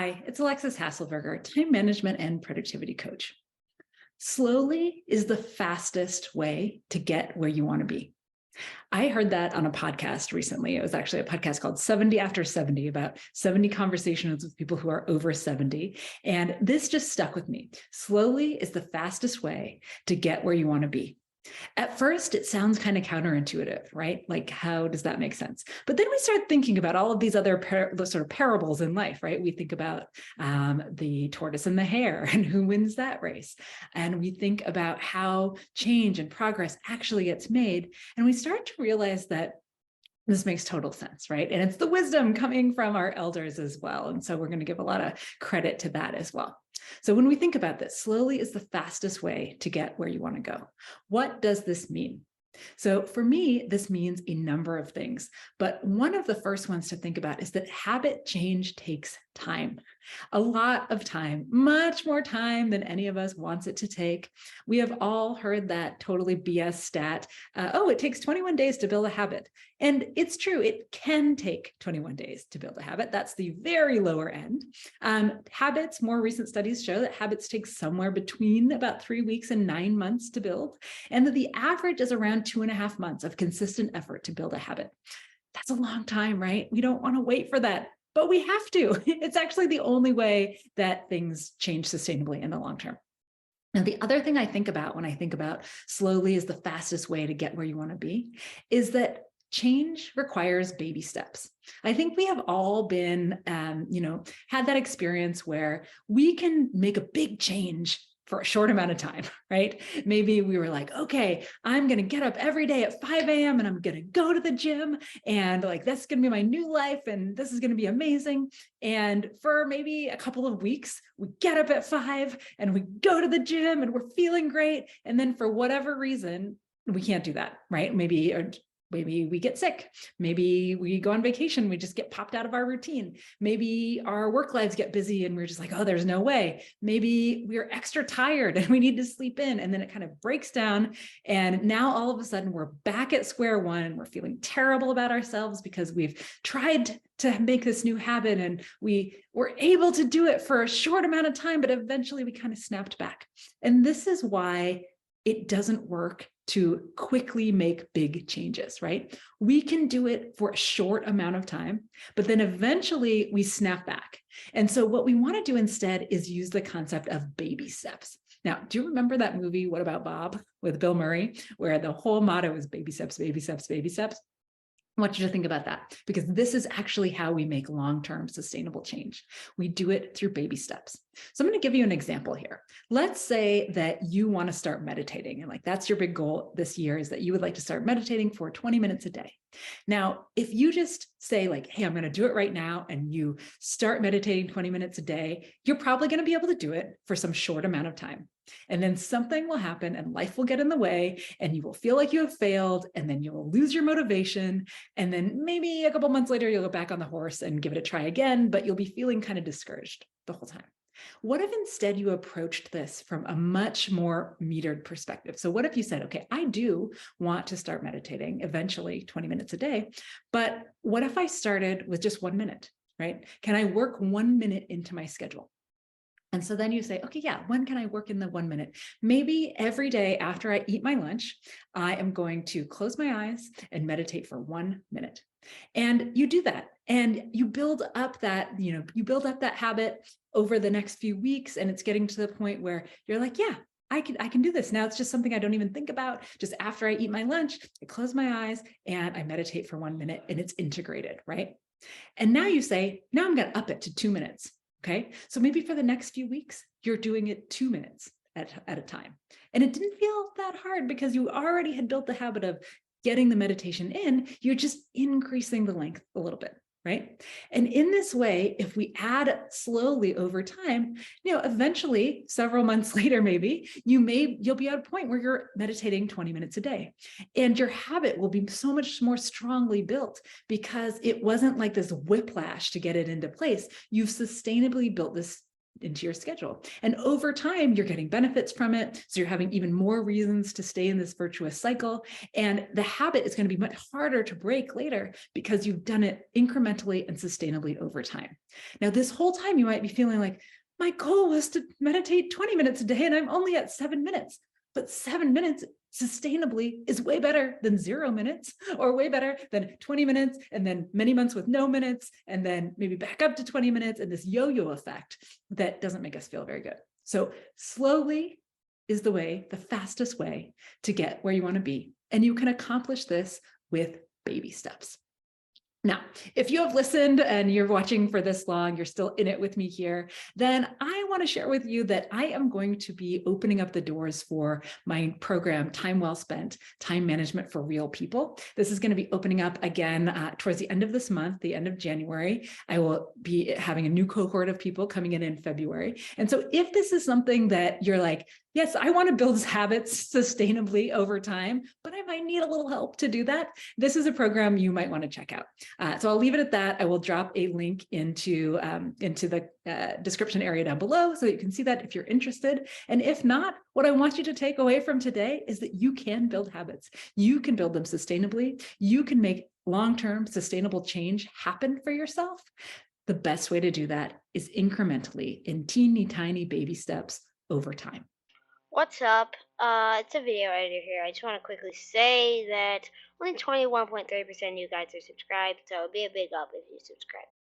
Hi, it's Alexis Hasselberger, time management and productivity coach. Slowly is the fastest way to get where you want to be. I heard that on a podcast recently. It was actually a podcast called 70 After 70, about 70 conversations with people who are over 70. And this just stuck with me. Slowly is the fastest way to get where you want to be. At first, it sounds kind of counterintuitive, right? Like, how does that make sense? But then we start thinking about all of these other sort of parables in life, right? We think about the tortoise and the hare and who wins that race. And we think about how change and progress actually gets made. And we start to realize that this makes total sense, right? And it's the wisdom coming from our elders as well. And so we're going to give a lot of credit to that as well. So when we think about this, slowly is the fastest way to get where you want to go. What does this mean? So for me, this means a number of things, but one of the first ones to think about is that habit change takes time, a lot of time, much more time than any of us wants it to take. We have all heard that totally BS stat. It takes 21 days to build a habit. And it's true, it can take 21 days to build a habit. That's the very lower end. Habits, more recent studies show that habits take somewhere between about 3 weeks and 9 months to build, and that the average is around 2.5 months of consistent effort to build a habit. That's a long time, right? We don't want to wait for that, but we have to. It's actually the only way that things change sustainably in the long term. Now, the other thing I think about when I think about slowly is the fastest way to get where you want to be is that change requires baby steps. I think we have all been, had that experience where we can make a big change for a short amount of time, right? Maybe we were like, okay, I'm going to get up every day at 5 a.m. and I'm going to go to the gym, and like, that's going to be my new life. And this is going to be amazing. And for maybe a couple of weeks, we get up at 5 and we go to the gym and we're feeling great. And then for whatever reason, we can't do that, right? Maybe we get sick. Maybe we go on vacation. We just get popped out of our routine. Maybe our work lives get busy and we're just like, oh, there's no way. Maybe we're extra tired and we need to sleep in. And then it kind of breaks down. And now all of a sudden we're back at square one and we're feeling terrible about ourselves because we've tried to make this new habit and we were able to do it for a short amount of time, but eventually we kind of snapped back. And this is why it doesn't work to quickly make big changes, right? We can do it for a short amount of time, but then eventually we snap back. And so what we want to do instead is use the concept of baby steps. Now, do you remember that movie, What About Bob, with Bill Murray, where the whole motto is baby steps, baby steps, baby steps? I want you to think about that, because this is actually how we make long-term sustainable change. We do it through baby steps. So I'm going to give you an example here. Let's say that you want to start meditating, and like that's your big goal this year, is that you would like to start meditating for 20 minutes a day. Now, if you just say like, hey, I'm going to do it right now, and you start meditating 20 minutes a day, you're probably going to be able to do it for some short amount of time. And then something will happen and life will get in the way and you will feel like you have failed, and then you will lose your motivation. And then maybe a couple months later, you'll go back on the horse and give it a try again, but you'll be feeling kind of discouraged the whole time. What if instead you approached this from a much more metered perspective? So what if you said, okay, I do want to start meditating eventually 20 minutes a day, but what if I started with just 1 minute, right? Can I work 1 minute into my schedule? And so then you say, okay, yeah, when can I work in the 1 minute? Maybe every day after I eat my lunch, I am going to close my eyes and meditate for 1 minute. And you do that and you build up that, you build up that habit over the next few weeks. And it's getting to the point where you're like, yeah, I can do this. Now it's just something I don't even think about. Just after I eat my lunch, I close my eyes and I meditate for 1 minute, and it's integrated, right? And now you say, now I'm going to up it to 2 minutes. Okay, so maybe for the next few weeks, you're doing it 2 minutes at a time. And it didn't feel that hard because you already had built the habit of getting the meditation in. You're just increasing the length a little bit, right? And in this way, if we add slowly over time, eventually several months later, maybe you'll be at a point where you're meditating 20 minutes a day, and your habit will be so much more strongly built because it wasn't like this whiplash to get it into place. You've sustainably built this into your schedule. And over time, you're getting benefits from it. So you're having even more reasons to stay in this virtuous cycle. And the habit is going to be much harder to break later because you've done it incrementally and sustainably over time. Now, this whole time, you might be feeling like, my goal was to meditate 20 minutes a day, and I'm only at 7 minutes. But 7 minutes sustainably is way better than 0 minutes, or way better than 20 minutes, and then many months with no minutes, and then maybe back up to 20 minutes, and this yo-yo effect that doesn't make us feel very good. So slowly is the way, the fastest way to get where you want to be. And you can accomplish this with baby steps. Now, if you have listened and you're watching for this long, you're still in it with me here, then I want to share with you that I am going to be opening up the doors for my program, Time Well Spent, Time Management for Real People. This is going to be opening up again towards the end of this month, the end of January. I will be having a new cohort of people coming in February. And so if this is something that you're like, yes, I want to build habits sustainably over time, but I might need a little help to do that, this is a program you might want to check out. So I'll leave it at that. I will drop a link into the description area down below so that you can see that if you're interested. And if not, what I want you to take away from today is that you can build habits. You can build them sustainably. You can make long-term sustainable change happen for yourself. The best way to do that is incrementally in teeny tiny baby steps over time. What's up? It's a video editor here. I just want to quickly say that only 21.3% of you guys are subscribed, so it'd be a big up if you subscribe.